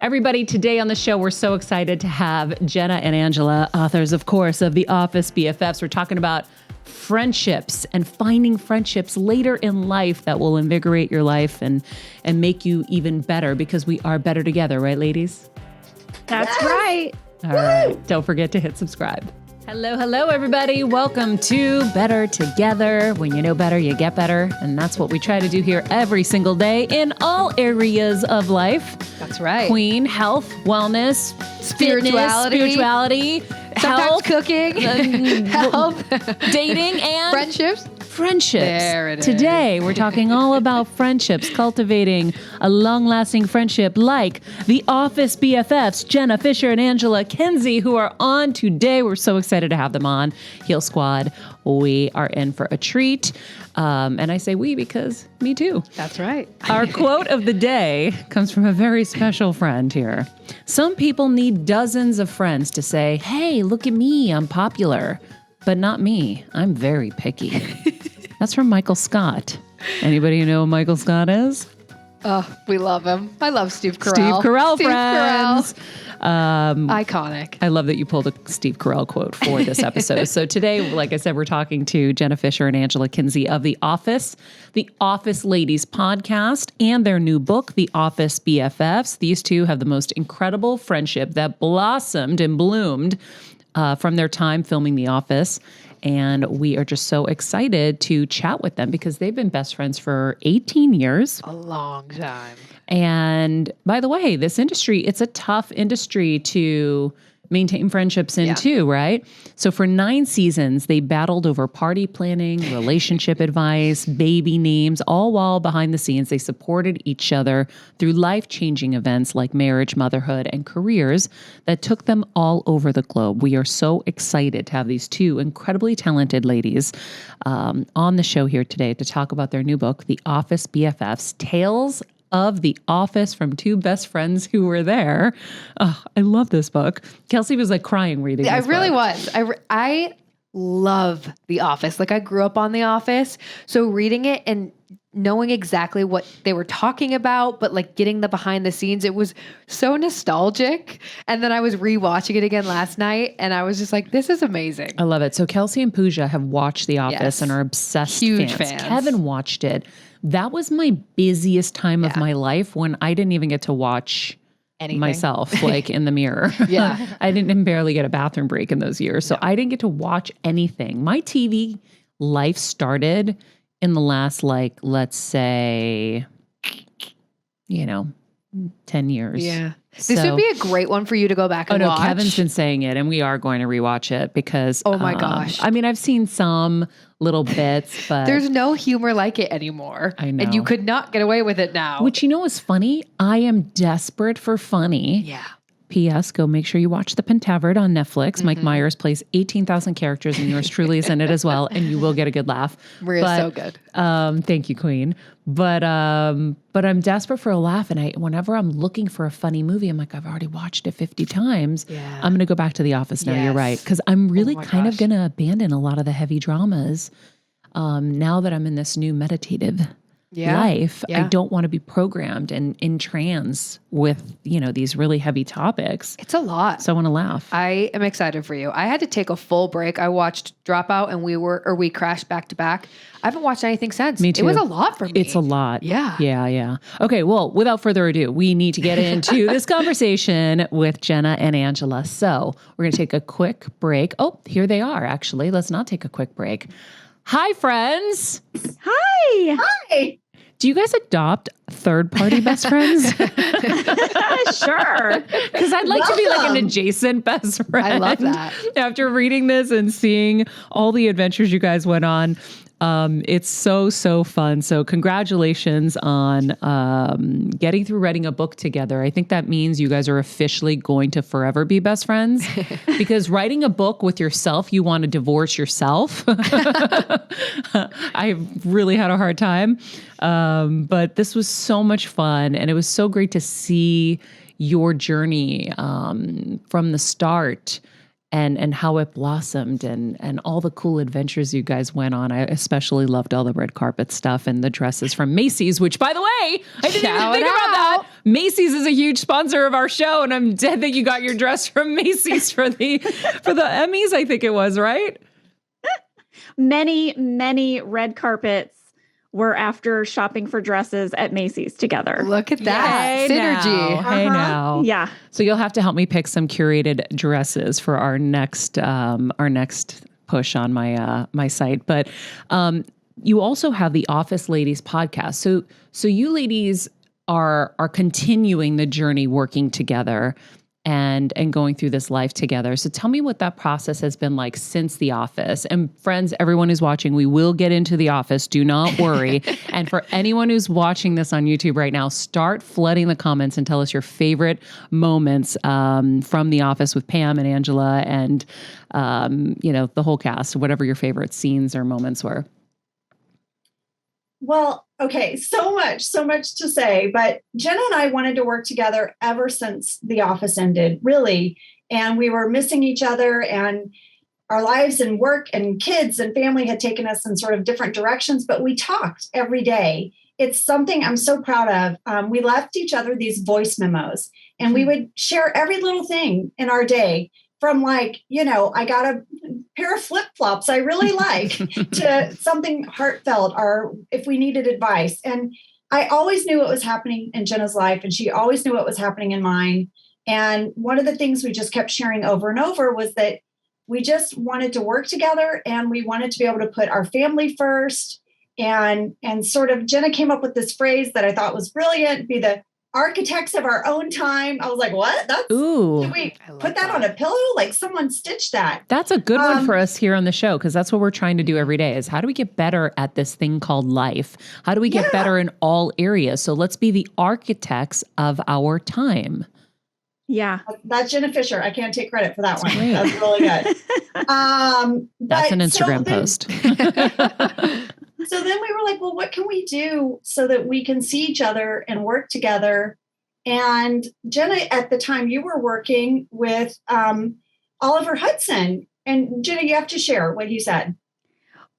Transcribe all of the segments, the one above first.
Everybody, today on the show, we're so excited to have Jenna and Angela, authors, of course, of the Office BFFs. We're talking about friendships and finding friendships later in life that will invigorate your life and make you even better, because we are better together, right, ladies? That's right. All right. Don't forget to hit subscribe. Hello, everybody. Welcome to Better Together. When you know better, you get better. And that's what we try to do here every single day in all areas of life. That's right. Queen, health, wellness, spirituality, fitness, sometimes health, cooking, health, dating, and friendships. There it is. Today, we're talking all about friendships, cultivating a long-lasting friendship like the Office BFFs, Jenna, Fischer, and Angela, Kinsey, who are on today. We're so excited to have them on. Heal Squad, we are in for a treat. And I say we because me too. That's right. Our quote of the day comes from a very special friend here. Some people need dozens of friends to say, hey, look at me, I'm popular. But not me. I'm very picky. That's from Michael Scott. Anybody know who Michael Scott is? Oh, we love him. I love Steve Carell. Steve Carell, friends. Iconic. I love that you pulled a Steve Carell quote for this episode. So today, like I said, we're talking to Jenna Fischer and Angela Kinsey of The Office Ladies podcast, and their new book, The Office BFFs. These two have the most incredible friendship that blossomed and bloomed from their time filming The Office. And we are just so excited to chat with them because they've been best friends for 18 years. A long time. And by the way, this industry, it's a tough industry to maintain friendships in too, right? So for 9 seasons, they battled over party planning, relationship advice, baby names, all while behind the scenes, they supported each other through life-changing events like marriage, motherhood, and careers that took them all over the globe. We are so excited to have these two incredibly talented ladies on the show here today to talk about their new book, The Office BFFs, Tales of The Office from two best friends who were there. Oh, I love this book. Kelsey was like crying reading this I really book. was. I love The Office. Like, I grew up on The Office. So reading it and knowing exactly what they were talking about, but like getting the behind the scenes, it was so nostalgic. And then I was rewatching it again last night and I was just like, this is amazing. I love it. So Kelsey and Pooja have watched The Office and are obsessed Huge fans. Kevin watched it. That was my busiest time of my life when I didn't even get to watch anything myself, like in the mirror. I didn't barely get a bathroom break in those years. So I didn't get to watch anything. My TV life started in the last, like, let's say, 10 years. Yeah. This would be a great one for you to go back and watch. Kevin's been saying it, and we are going to rewatch it because, oh my gosh. I mean, I've seen some little bits, but there's no humor like it anymore. I know. And you could not get away with it now. Which, is funny? I am desperate for funny. Yeah. P.S. Go make sure you watch The Pentaveret on Netflix. Mm-hmm. Mike Myers plays 18,000 characters, and yours truly is in it as well, and you will get a good laugh. Maria's so good. Thank you, Queen. But I'm desperate for a laugh, and whenever I'm looking for a funny movie, I'm like, I've already watched it 50 times. Yeah. I'm going to go back to The Office now. Yes. You're right, because I'm really kind of going to abandon a lot of the heavy dramas now that I'm in this new meditative life. I don't want to be programmed and in trance with, these really heavy topics. It's a lot. So I want to laugh. I am excited for you. I had to take a full break. I watched Dropout and we crashed back to back. I haven't watched anything since. Me too. It was a lot for me. It's a lot. Yeah. Yeah. Okay. Well, without further ado, we need to get into this conversation with Jenna and Angela. So we're going to take a quick break. Oh, here they are, actually. Let's not take a quick break. Hi, friends. Hi. Hi. Do you guys adopt third-party best friends? Sure. Because I'd like to be like an adjacent best friend. I love that. After reading this and seeing all the adventures you guys went on, it's so fun. So congratulations on getting through writing a book together. I think that means you guys are officially going to forever be best friends, because writing a book with yourself, you want to divorce yourself. I really had a hard time. But this was so much fun, and it was so great to see your journey from the start. And how it blossomed and all the cool adventures you guys went on. I especially loved all the red carpet stuff and the dresses from Macy's, which, by the way, I didn't even think about that. Macy's is a huge sponsor of our show, and I'm dead that you got your dress from Macy's for the Emmys, I think it was, right? Many, many red carpets were after shopping for dresses at Macy's together. Look at that. Hey Synergy. Now. Hey now. Yeah. So you'll have to help me pick some curated dresses for our next push on my site. But you also have the Office Ladies podcast. So you ladies are continuing the journey working together and going through this life together. So tell me what that process has been like since The Office. And friends, everyone who's watching, we will get into The Office. Do not worry. And for anyone who's watching this on YouTube right now, start flooding the comments and tell us your favorite moments from The Office with Pam and Angela and, the whole cast, whatever your favorite scenes or moments were. Well, okay, so much to say, but Jenna and I wanted to work together ever since The Office ended, really. And we were missing each other, and our lives and work and kids and family had taken us in sort of different directions, but we talked every day. It's something I'm so proud of. We left each other these voice memos, and we would share every little thing in our day, from I got a pair of flip-flops I really like to something heartfelt, or if we needed advice. And I always knew what was happening in Jenna's life, and she always knew what was happening in mine. And one of the things we just kept sharing over and over was that we just wanted to work together, and we wanted to be able to put our family first. And sort of Jenna came up with this phrase that I thought was brilliant, be the architects of our own time. I was like, what? Did we put that on a pillow? Like someone stitched that. That's a good one for us here on the show, because that's what we're trying to do every day is how do we get better at this thing called life? How do we get better in all areas? So let's be the architects of our time. Yeah. That's Jenna Fischer. I can't take credit for that one. That's really good. That's an Instagram post. So then we were like, well, what can we do so that we can see each other and work together? And Jenna, at the time you were working with Oliver Hudson. And Jenna, you have to share what he said.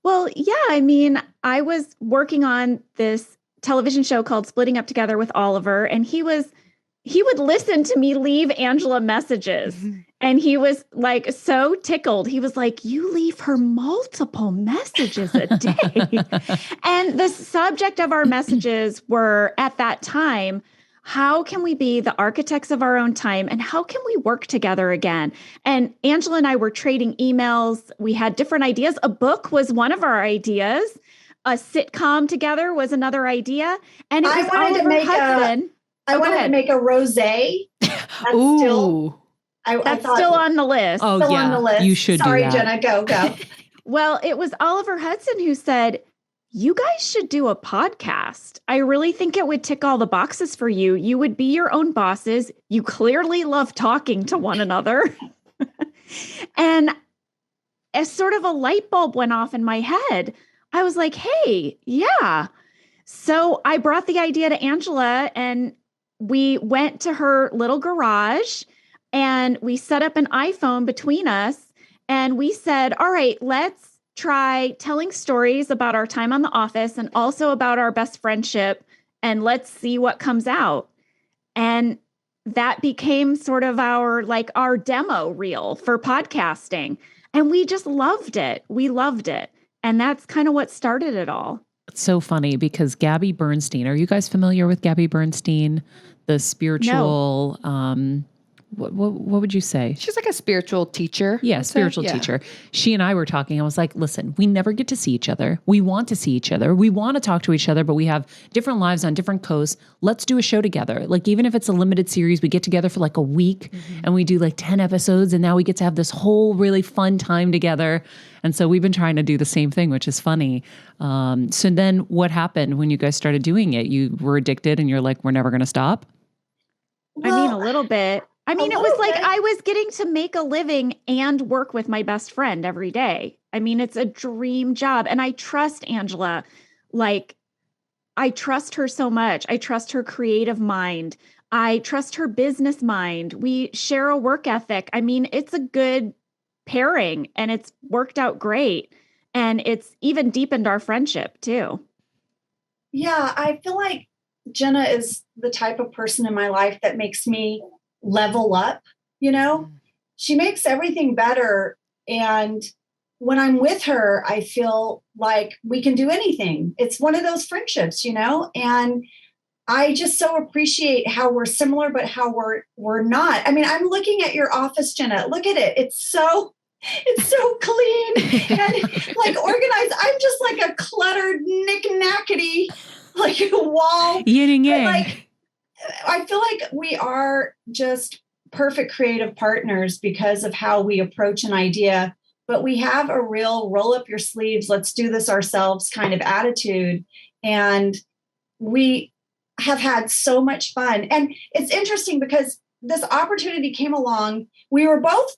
Well, yeah, I mean, I was working on this television show called Splitting Up Together with Oliver, and he would listen to me leave Angela messages. And he was like so tickled. He was like, you leave her multiple messages a day. And the subject of our messages were at that time, how can we be the architects of our own time? And how can we work together again? And Angela and I were trading emails. We had different ideas. A book was one of our ideas. A sitcom together was another idea. And it was Oliver Hudson. I wanted to make a rosé. That's still on the list. Oh, still yeah. on the list. You should Sorry, do that. Jenna, go. Well, it was Oliver Hudson who said, you guys should do a podcast. I really think it would tick all the boxes for you. You would be your own bosses. You clearly love talking to one another. And as sort of a light bulb went off in my head, I was like, hey, yeah. So I brought the idea to Angela, and we went to her little garage and we set up an iPhone between us. And we said, all right, let's try telling stories about our time on The Office and also about our best friendship. And let's see what comes out. And that became sort of our demo reel for podcasting. And we just loved it. We loved it. And that's kind of what started it all. It's so funny because Gabby Bernstein, are you guys familiar with Gabby Bernstein? The spiritual, what would you say? She's like a spiritual teacher. Yeah, spiritual teacher. She and I were talking. I was like, listen, we never get to see each other. We want to see each other. We want to talk to each other, but we have different lives on different coasts. Let's do a show together. Like, even if it's a limited series, we get together for like a week and we do like 10 episodes. And now we get to have this whole really fun time together. And so we've been trying to do the same thing, which is funny. So then what happened when you guys started doing it? You were addicted and you're like, we're never going to stop? Well, I mean, a little bit. I mean, it was like I was getting to make a living and work with my best friend every day. I mean, it's a dream job. And I trust Angela. Like, I trust her so much. I trust her creative mind. I trust her business mind. We share a work ethic. I mean, it's a good pairing and it's worked out great. And it's even deepened our friendship too. Yeah, I feel like Jenna is the type of person in my life that makes me level up, you know? She makes everything better. And when I'm with her, I feel like we can do anything. It's one of those friendships, you know? And I just so appreciate how we're similar, but how we're not. I mean, I'm looking at your office, Jenna. Look at it. It's so clean and like organized. I'm just like a cluttered, knick-knackety, like wall. Yin and yang. Like, I feel like we are just perfect creative partners because of how we approach an idea, but we have a real roll up your sleeves, let's do this ourselves kind of attitude. And we have had so much fun. And it's interesting because this opportunity came along. We were both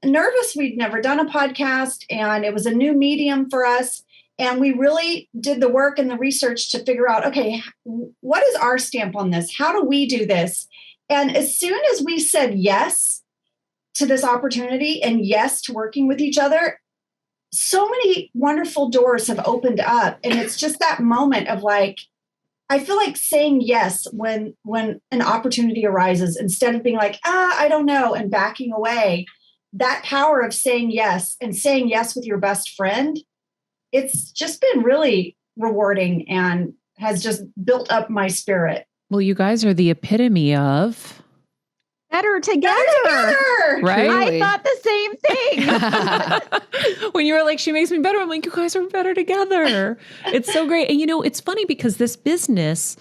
nervous. We'd never done a podcast and it was a new medium for us. And we really did the work and the research to figure out, okay, what is our stamp on this? How do we do this? And as soon as we said yes to this opportunity and yes to working with each other, so many wonderful doors have opened up. And it's just that moment of like, I feel like saying yes when an opportunity arises instead of being like, I don't know, and backing away. That power of saying yes and saying yes with your best friend, it's just been really rewarding and has just built up my spirit. Well, you guys are the epitome of better together. Right? I thought the same thing. When you were like, she makes me better, I'm like, you guys are better together. It's so great. And it's funny because this business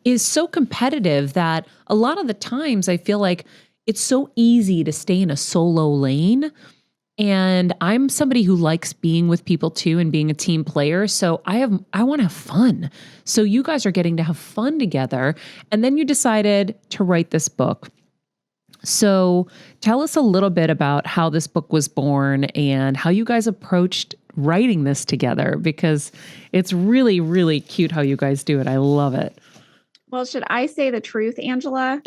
is so competitive that a lot of the times I feel like it's so easy to stay in a solo lane. And I'm somebody who likes being with people too and being a team player. So I want to have fun. So you guys are getting to have fun together. And then you decided to write this book. So tell us a little bit about how this book was born and how you guys approached writing this together, because it's really, really cute how you guys do it. I love it. Well, should I say the truth, Angela?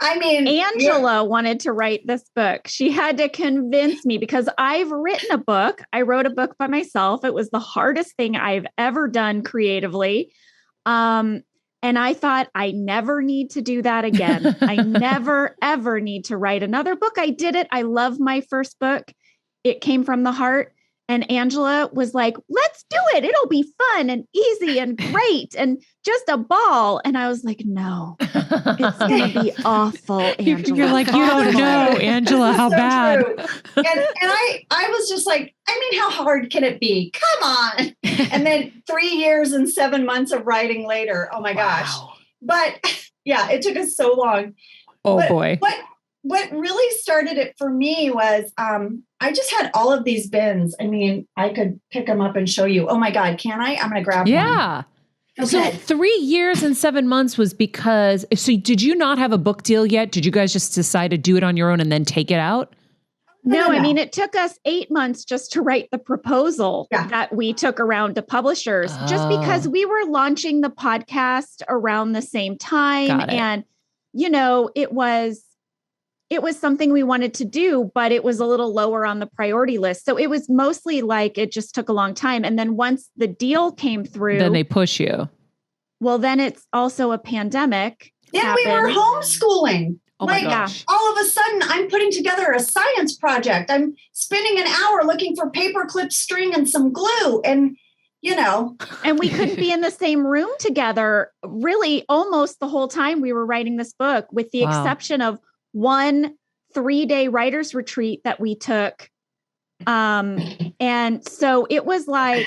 I mean, Angela wanted to write this book. She had to convince me because I've written a book. I wrote a book by myself. It was the hardest thing I've ever done creatively. And I thought, I never need to do that again. I never, ever need to write another book. I did it. I love my first book. It came from the heart. And Angela was like, let's do it. It'll be fun and easy and great and just a ball. And I was like, no, it's going to be awful, Angela. You're like, you don't know, Angela, how so bad. True. And I was just like, I mean, how hard can it be? Come on. And then 3 years and 7 months of writing later. Oh my gosh. But yeah, it took us so long. Oh but boy. What really started it for me was I just had all of these bins. I mean, I could pick them up and show you. Oh my God, can I? I'm going to grab one. Yeah. Okay. So 3 years and 7 months was because, so did you not have a book deal yet? Did you guys just decide to do it on your own and then take it out? No, I mean, it took us 8 months just to write the proposal that we took around to publishers, just because we were launching the podcast around the same time. And, it was something we wanted to do, but it was a little lower on the priority list. So it was mostly like, it just took a long time. And then once the deal came through, then they push you. Well, then it's also a pandemic. Yeah, we were homeschooling. Oh my gosh. All of a sudden I'm putting together a science project. I'm spending an hour looking for paper clip string and some glue and and we couldn't be in the same room together really almost the whole time we were writing this book, with the exception of one 3-day writer's retreat that we took. And so it was like,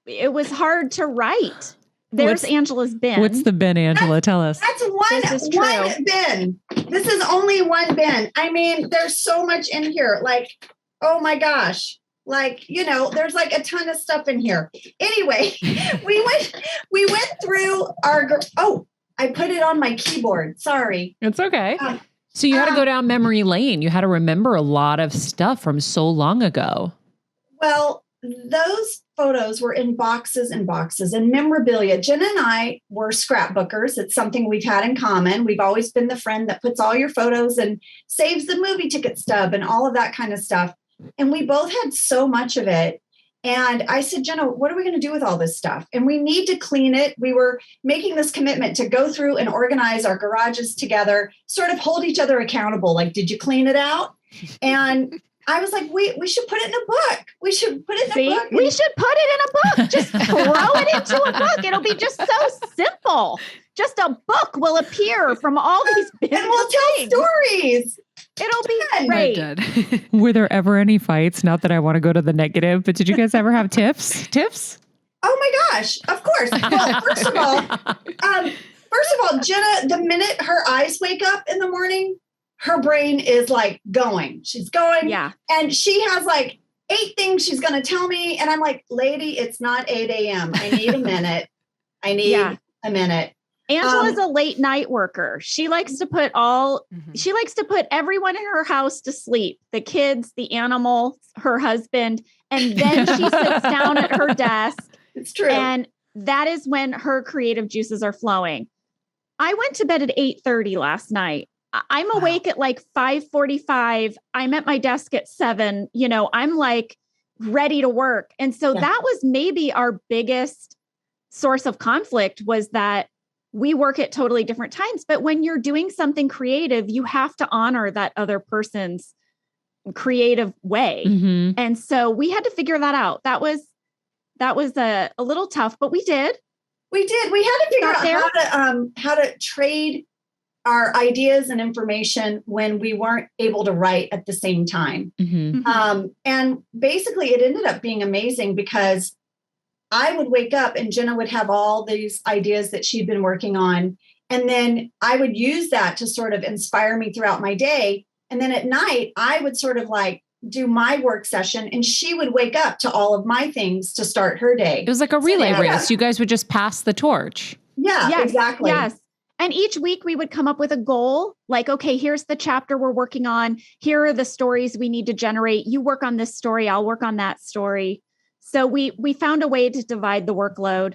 it was hard to write. There's Angela's bin. What's the bin, Angela? Tell us. That's one bin. This is only one bin. I mean, there's so much in here. Like, oh my gosh. Like, there's like a ton of stuff in here. Anyway, we went through I put it on my keyboard. Sorry. It's okay. So you had to go down memory lane. You had to remember a lot of stuff from so long ago. Well, those photos were in boxes and boxes and memorabilia. Jenna and I were scrapbookers. It's something we've had in common. We've always been the friend that puts all your photos and saves the movie ticket stub and all of that kind of stuff. And we both had so much of it. And I said, Jenna, what are we going to do with all this stuff? And we need to clean it. We were making this commitment to go through and organize our garages together, sort of hold each other accountable. Like, did you clean it out? And I was like, we should put it in a book. We should put it in a book. We should put it in a book. Just throw it into a book. It'll be just so simple. Just a book will appear from all these and we'll tell stories. It'll be great. Were there ever any fights? Not that I want to go to the negative, but did you guys ever have tiffs? Oh my gosh, of course. Well, first of all, Jenna, the minute her eyes wake up in the morning, her brain is like going. She's going. Yeah. And she has like 8 things she's going to tell me. And I'm like, lady, it's not 8 a.m. I need a minute. A minute. Angela's a late night worker. She likes to put she likes to put everyone in her house to sleep, the kids, the animal, her husband, and then she sits down at her desk. It's true. And that is when her creative juices are flowing. I went to bed at 8:30 last night. I'm awake at like 5:45. I'm at my desk at 7. You know, I'm like ready to work. And so that was maybe our biggest source of conflict, was that we work at totally different times. But when you're doing something creative, you have to honor that other person's creative way. Mm-hmm. And so we had to figure that out. That was a little tough, but we did. We had to figure out how to trade our ideas and information when we weren't able to write at the same time. Mm-hmm. And basically it ended up being amazing, because I would wake up and Jenna would have all these ideas that she'd been working on. And then I would use that to sort of inspire me throughout my day. And then at night, I would sort of like do my work session, and she would wake up to all of my things to start her day. It was like a relay race. You guys would just pass the torch. Yeah, yes, exactly. Yes. And each week we would come up with a goal, like, okay, here's the chapter we're working on. Here are the stories we need to generate. You work on this story. I'll work on that story. So we found a way to divide the workload.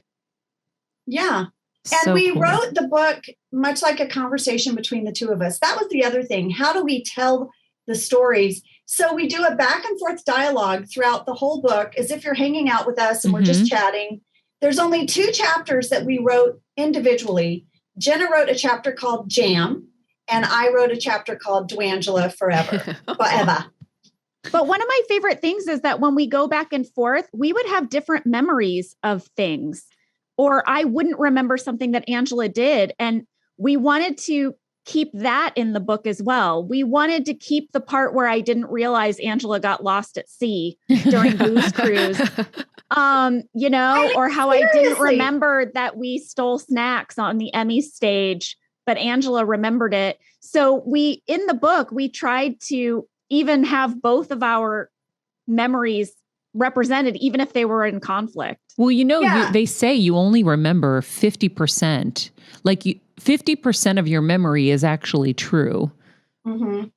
Yeah. And So we cool. wrote the book much like a conversation between the two of us. That was the other thing. How do we tell the stories? So we do a back and forth dialogue throughout the whole book, as if you're hanging out with us and we're just chatting. There's only 2 chapters that we wrote individually. Jenna wrote a chapter called Jam, and I wrote a chapter called Dwangela Forever. But one of my favorite things is that when we go back and forth, we would have different memories of things, or I wouldn't remember something that Angela did. And we wanted to keep that in the book as well. We wanted to keep the part where I didn't realize Angela got lost at sea during Booze Cruise, or how I didn't remember that we stole snacks on the Emmy stage, but Angela remembered it. So in the book, we tried to even have both of our memories represented, even if they were in conflict. Well, they say you only remember 50%. Like 50% of your memory is actually true. Mm-hmm.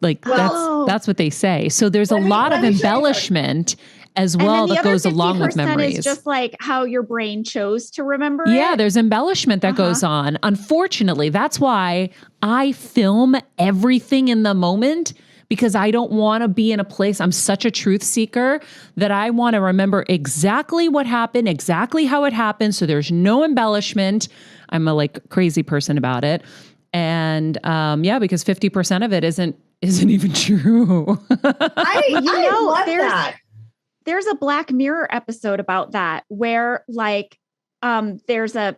Like that's what they say. So there's a lot of embellishment as well that goes along with memories. Is just like how your brain chose to remember it. Yeah, there's embellishment that goes on. Unfortunately, that's why I film everything in the moment, because I don't want to be in a place, I'm such a truth seeker, that I want to remember exactly what happened, exactly how it happened. So there's no embellishment. I'm a crazy person about it. And because 50% of it isn't even true. I love that. There's a Black Mirror episode about that, where there's a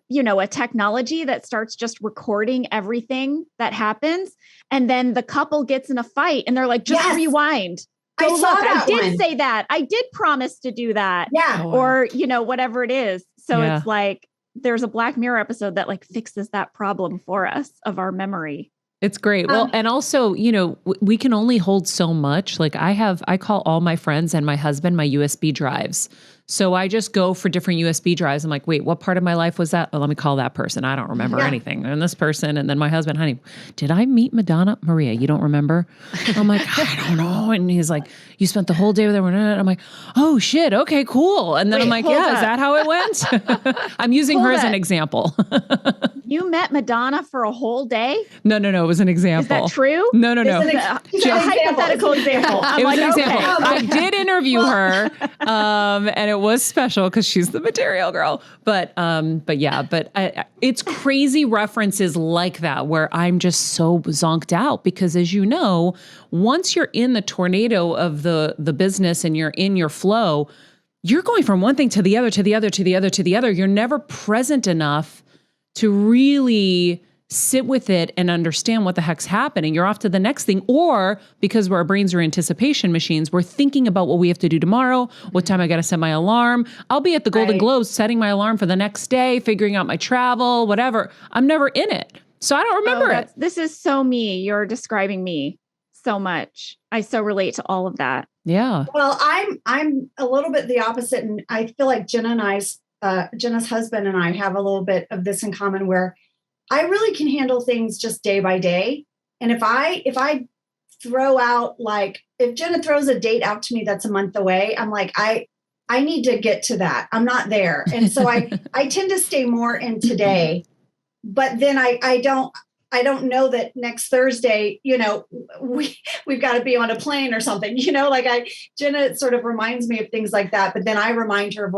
technology that starts just recording everything that happens. And then the couple gets in a fight and they're like, just rewind. Go look. I did say that. I did promise to do that. Yeah. Or, whatever it is. So it's like, there's a Black Mirror episode that fixes that problem for us of our memory. It's great. Well, and also, we can only hold so much. I call all my friends and my husband my USB drives. So I just go for different USB drives. I'm like, wait, what part of my life was that? Oh, let me call that person. I don't remember anything. And this person, and then my husband, honey, did I meet Madonna? Maria, you don't remember? I'm like, I don't know. And he's like, you spent the whole day with her. And I'm like, oh shit. Okay, cool. And then I'm like, yeah, is that how it went? I'm using her as an example. You met Madonna for a whole day? No. It was an example. Is that true? No. It's a hypothetical example. It was an example. I did interview her, and it was special because she's the material girl. But it's crazy references like that where I'm just so zonked out because, as you know, once you're in the tornado of the business and you're in your flow, you're going from one thing to the other, to the other, to the other, to the other. You're never present enough to really sit with it and understand what the heck's happening. You're off to the next thing. Or because our brains are anticipation machines, we're thinking about what we have to do tomorrow, what time I got to set my alarm. I'll be at the Golden Globes setting my alarm for the next day, figuring out my travel, whatever. I'm never in it. So I don't remember it. This is so me. You're describing me so much. I so relate to all of that. Yeah. Well, I'm a little bit the opposite. And I feel like Jenna's husband and I have a little bit of this in common where I really can handle things just day by day. And if I throw out, like, if Jenna throws a date out to me that's a month away, I'm like, I need to get to that. I'm not there. And so I tend to stay more in today, but then I don't know that next Thursday, we've got to be on a plane or something, Jenna sort of reminds me of things like that, but then I remind her of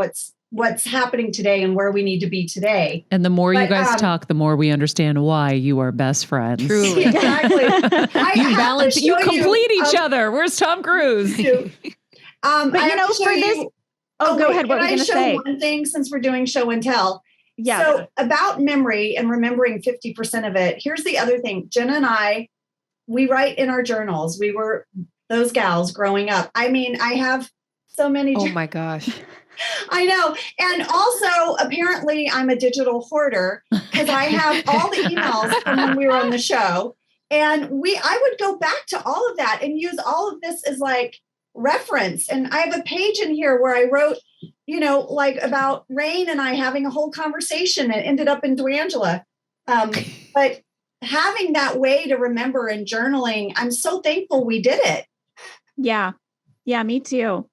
what's happening today and where we need to be today. And the more you guys talk, the more we understand why you are best friends. Truly. Exactly. You complete each other. Where's Tom Cruise? Go ahead. What were you going to say? One thing, since we're doing show and tell. Yeah. So about memory and remembering 50% of it. Here's the other thing. Jenna and I, we write in our journals. We were those gals growing up. I mean, I have so many. Oh my gosh. I know. And also, apparently, I'm a digital hoarder because I have all the emails from when we were on the show. And I would go back to all of that and use all of this as like reference. And I have a page in here where I wrote, like about Rain and I having a whole conversation and ended up in Duangela. But having that way to remember and journaling, I'm so thankful we did it. Yeah. Yeah, me too.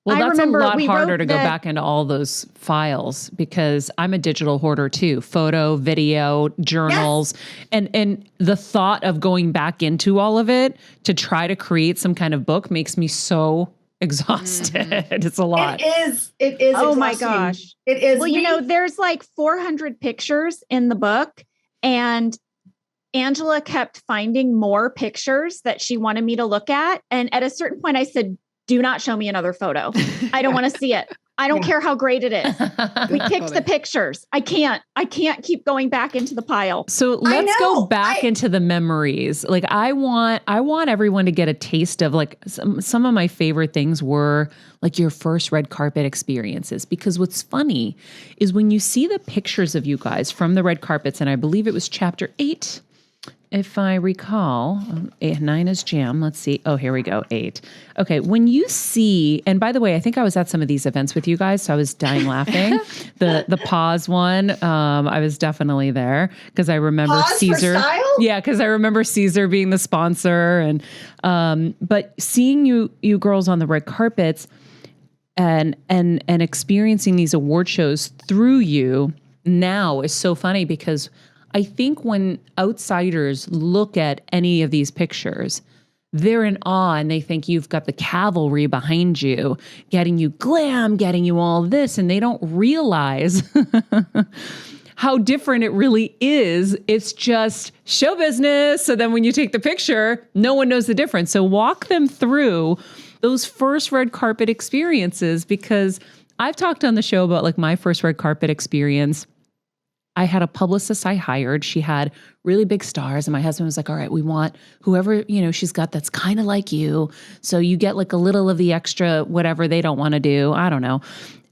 Well, that's a lot harder to go back into all those files because I'm a digital hoarder too. Photo, video, journals, and the thought of going back into all of it to try to create some kind of book makes me so exhausted. Mm-hmm. It's a lot. It is. Oh exhausting. My gosh. It is. Well, there's like 400 pictures in the book, and Angela kept finding more pictures that she wanted me to look at. And at a certain point I said, do not show me another photo. I don't want to see it. I don't care how great it is. We picked the pictures. I can't keep going back into the pile. So let's go back into the memories. Like I want everyone to get a taste of like some of my favorite things were like your first red carpet experiences. Because what's funny is when you see the pictures of you guys from the red carpets, and I believe it was chapter 8, if I recall, 9 is jam. Let's see. Oh, here we go. 8. Okay. When you see, and by the way, I think I was at some of these events with you guys, so I was dying laughing. The pause one, I was definitely there because I remember pause Caesar. For style? Yeah, because I remember Caesar being the sponsor, and but seeing you girls on the red carpets and experiencing these award shows through you now is so funny because I think when outsiders look at any of these pictures, they're in awe and they think you've got the cavalry behind you, getting you glam, getting you all this, and they don't realize how different it really is. It's just show business. So then when you take the picture, no one knows the difference. So walk them through those first red carpet experiences, because I've talked on the show about like my first red carpet experience. I had a publicist I hired. She had really big stars. And my husband was like, all right, we want whoever, she's got that's kind of like you. So you get like a little of the extra, whatever they don't want to do. I don't know.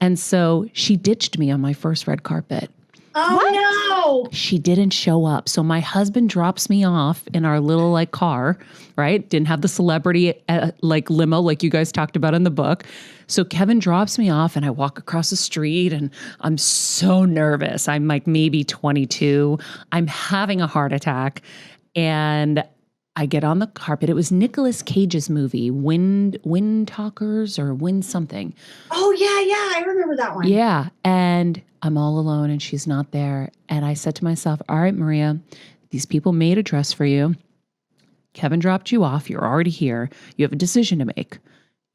And so she ditched me on my first red carpet. Oh no. She didn't show up. So my husband drops me off in our little like car, right? Didn't have the celebrity like limo like you guys talked about in the book. So Kevin drops me off and I walk across the street and I'm so nervous. I'm like maybe 22. I'm having a heart attack and I get on the carpet. It was Nicolas Cage's movie, Wind Talkers or Wind something. Oh yeah, I remember that one. Yeah. And I'm all alone and she's not there. And I said to myself, all right, Maria, these people made a dress for you. Kevin dropped you off. You're already here. You have a decision to make.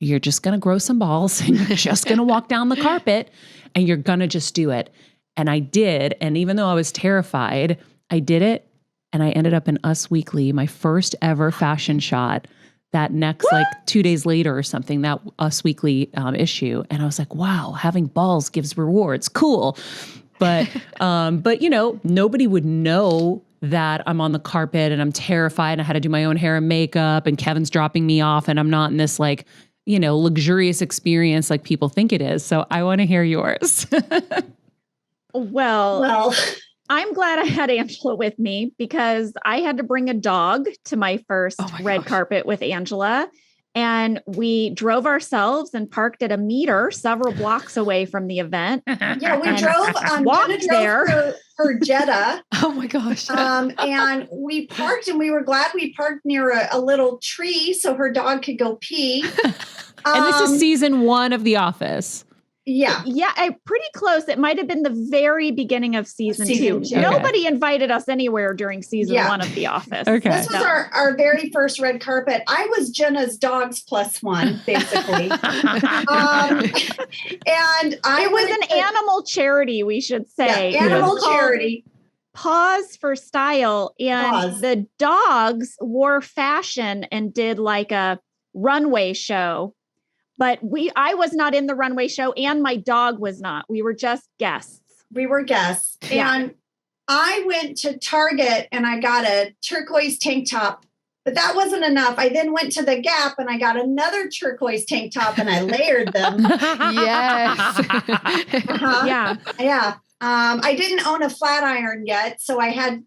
You're just going to grow some balls and you're just going to walk down the carpet and you're going to just do it. And I did. And even though I was terrified, I did it. And I ended up in Us Weekly, my first ever fashion shot. That next, like 2 days later or something, that Us Weekly issue. And I was like, wow, having balls gives rewards. Cool. But you know, nobody would know that I'm on the carpet and I'm terrified and I had to do my own hair and makeup and Kevin's dropping me off and I'm not in this like, you know, luxurious experience like people think it is. So I want to hear yours. Well, I'm glad I had Angela with me because I had to bring a dog to my first red carpet with Angela. And we drove ourselves and parked at a meter several blocks away from the event. Yeah, we drove. Walked Jenna there. drove her Jetta. Oh my gosh. And we parked, and we were glad we parked near a little tree so her dog could go pee. And this is season 1 of The Office. Yeah. Yeah, pretty close. It might have been the very beginning of season 2. Okay. Nobody invited us anywhere during season 1 of The Office. Okay. This was our very first red carpet. I was Jenna's dog's +1, basically. And it was an animal charity, we should say. Yeah, animal charity. Pause for Style. And the dogs wore fashion and did like a runway show. But I was not in the runway show and my dog was not. We were just guests. We were guests. Yeah. And I went to Target and I got a turquoise tank top, but that wasn't enough. I then went to the Gap and I got another turquoise tank top and I layered them. Yes. Yeah. Yeah. I didn't own a flat iron yet. So I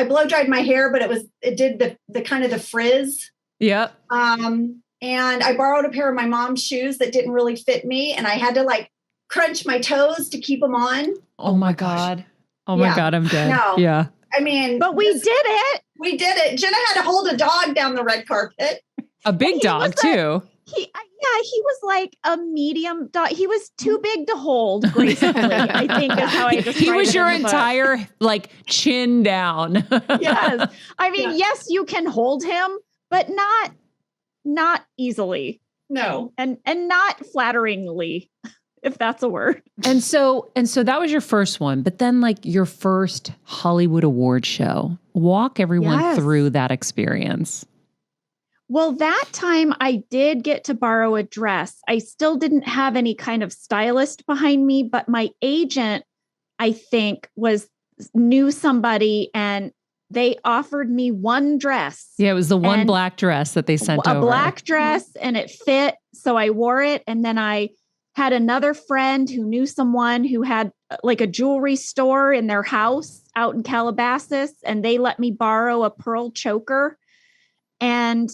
blow dried my hair, but it did the kind of the frizz. Yep. And I borrowed a pair of my mom's shoes that didn't really fit me. And I had to like crunch my toes to keep them on. Oh my God. Oh my God, I'm dead. No. Yeah. I mean, but we did it. We did it. Jenna had to hold a dog down the red carpet. A big dog too. He was like a medium dog. He was too big to hold gracefully, I think is how I described it. He was your in the entire like chin down. Yes. I mean, yes, you can hold him, but not easily. No. And not flatteringly, if that's a word. And so that was your first one, but then like your first Hollywood award show. Walk everyone through that experience. Well, that time I did get to borrow a dress. I still didn't have any kind of stylist behind me, but my agent, I think, knew somebody and they offered me one dress. Yeah, it was the one black dress that they sent over. A black dress, and it fit. So I wore it. And then I had another friend who knew someone who had like a jewelry store in their house out in Calabasas. And they let me borrow a pearl choker. And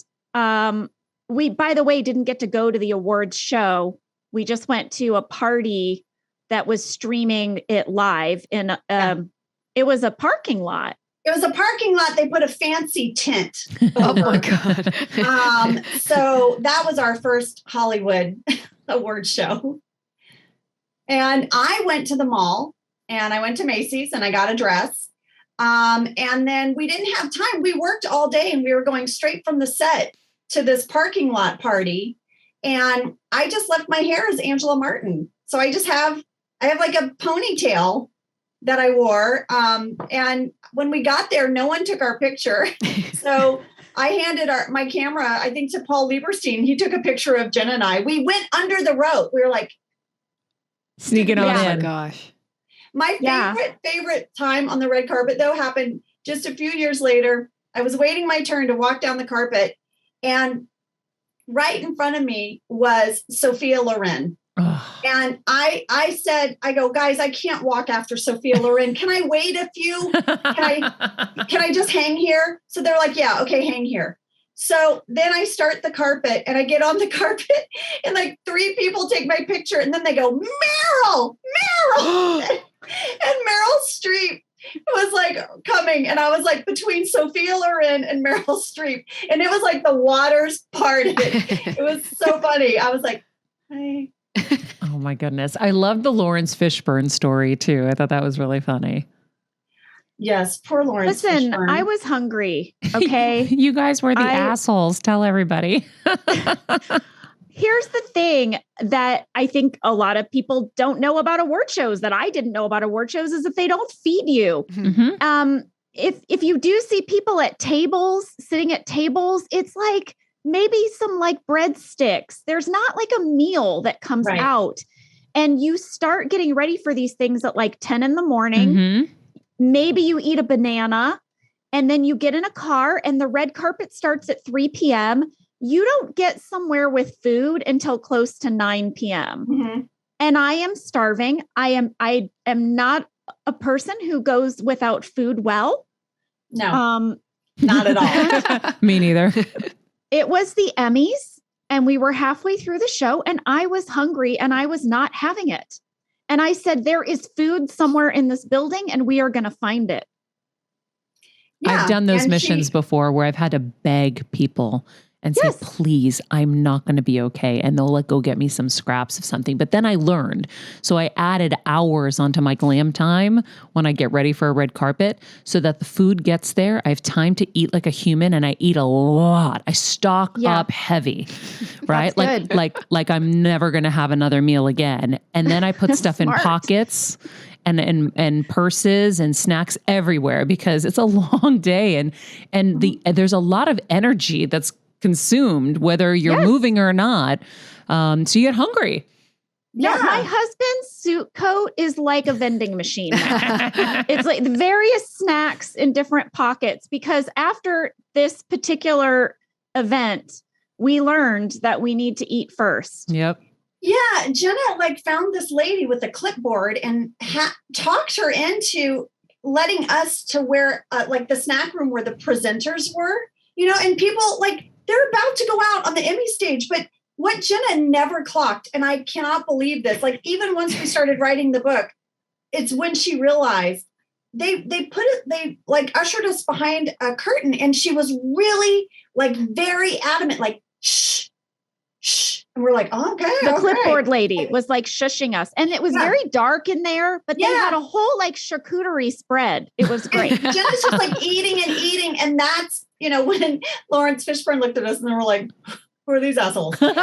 we, by the way, didn't get to go to the awards show. We just went to a party that was streaming it live in, it was a parking lot. It was a parking lot. They put a fancy tent. Oh my God. So that was our first Hollywood award show. And I went to the mall and I went to Macy's and I got a dress. And then we didn't have time. We worked all day and we were going straight from the set to this parking lot party. And I just left my hair as Angela Martin. So I have like a ponytail that I wore. And when we got there, no one took our picture. So I handed my camera, I think, to Paul Lieberstein. He took a picture of Jenna and I. We went under the rope. We were like sneaking on in. Oh my gosh. My favorite time on the red carpet, though, happened just a few years later. I was waiting my turn to walk down the carpet, and right in front of me was Sophia Loren. And I said, I go, guys, I can't walk after Sophia Loren. Can I wait a few? Can I just hang here? So they're like, yeah, okay, hang here. So then I start the carpet and I get on the carpet and like 3 people take my picture and then they go, Meryl. And Meryl Streep was like coming. And I was like between Sophia Loren and Meryl Streep. And it was like the waters parted. It was so funny. I was like, hi. Oh my goodness. I love the Lawrence Fishburne story too. I thought that was really funny. Yes, poor Lawrence. Listen, Fishburne. I was hungry. Okay. You guys were the assholes. Tell everybody. Here's the thing that I think a lot of people don't know about award shows that I didn't know about award shows is if they don't feed you. Mm-hmm. If you do see people at tables, sitting at tables, it's like maybe some like breadsticks. There's not like a meal that comes out. And you start getting ready for these things at like 10 in the morning. Mm-hmm. Maybe you eat a banana and then you get in a car and the red carpet starts at 3 p.m. You don't get somewhere with food until close to 9 p.m. Mm-hmm. And I am starving. I am not a person who goes without food well. No, not at all. Me neither. It was the Emmys and we were halfway through the show and I was hungry and I was not having it. And I said, there is food somewhere in this building and we are going to find it. Yeah, I've done those missions before where I've had to beg people and say, please, I'm not going to be okay. And they'll go get me some scraps of something. But then I learned. So I added hours onto my glam time when I get ready for a red carpet so that the food gets there. I have time to eat like a human and I eat a lot. I stock up heavy, right? Like I'm never going to have another meal again. And then I put stuff in pockets and purses and snacks everywhere because it's a long day. And there's a lot of energy that's consumed, whether you're moving or not. So you get hungry. Yeah. My husband's suit coat is like a vending machine. It's like the various snacks in different pockets because after this particular event, we learned that we need to eat first. Yep. Yeah. Jenna found this lady with a clipboard and talked her into letting us to where the snack room where the presenters were, and people they're about to go out on the Emmy stage, but what Jenna never clocked, and I cannot believe this, even once we started writing the book, it's when she realized they ushered us behind a curtain and she was really very adamant, shh, shh. And we're like, oh, okay. The clipboard lady was shushing us. And it was very dark in there, but they had a whole charcuterie spread. It was great. Jenna's just eating and eating. And that's, when Lawrence Fishburne looked at us and they were like, who are these assholes? Because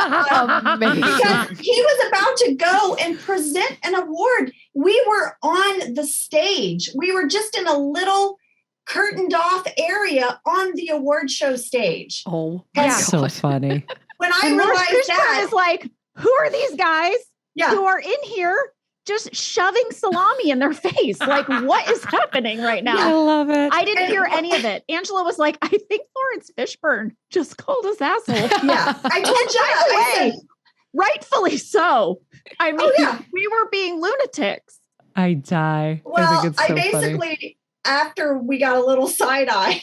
he was about to go and present an award. We were on the stage. We were just in a little curtained off area on the award show stage. Oh, that's so funny. When I realized that, is like, who are these guys who are in here just shoving salami in their face? What is happening right now? I love it. I didn't hear any of it. Angela was like, I think Lawrence Fishburne just called us assholes. Yeah. I told Jenna, rightfully so. I mean, we were being lunatics. I die. Well, I think it's so basically, funny. After we got a little side eye,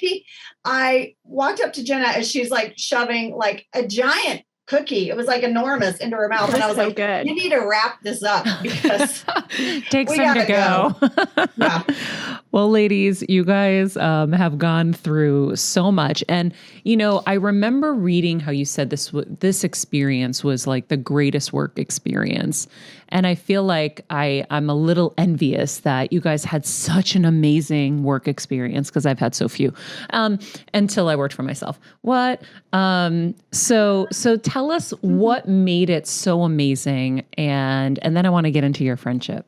I walked up to Jenna as she's shoving a giant cookie. It was enormous into her mouth. And I was so good. You need to wrap this up because takes some to go. Yeah. Well, ladies, you guys have gone through so much. And, I remember reading how you said this experience was the greatest work experience. And I feel like I'm a little envious that you guys had such an amazing work experience because I've had so few until I worked for myself. What? So tell us what made it so amazing. And then I want to get into your friendship.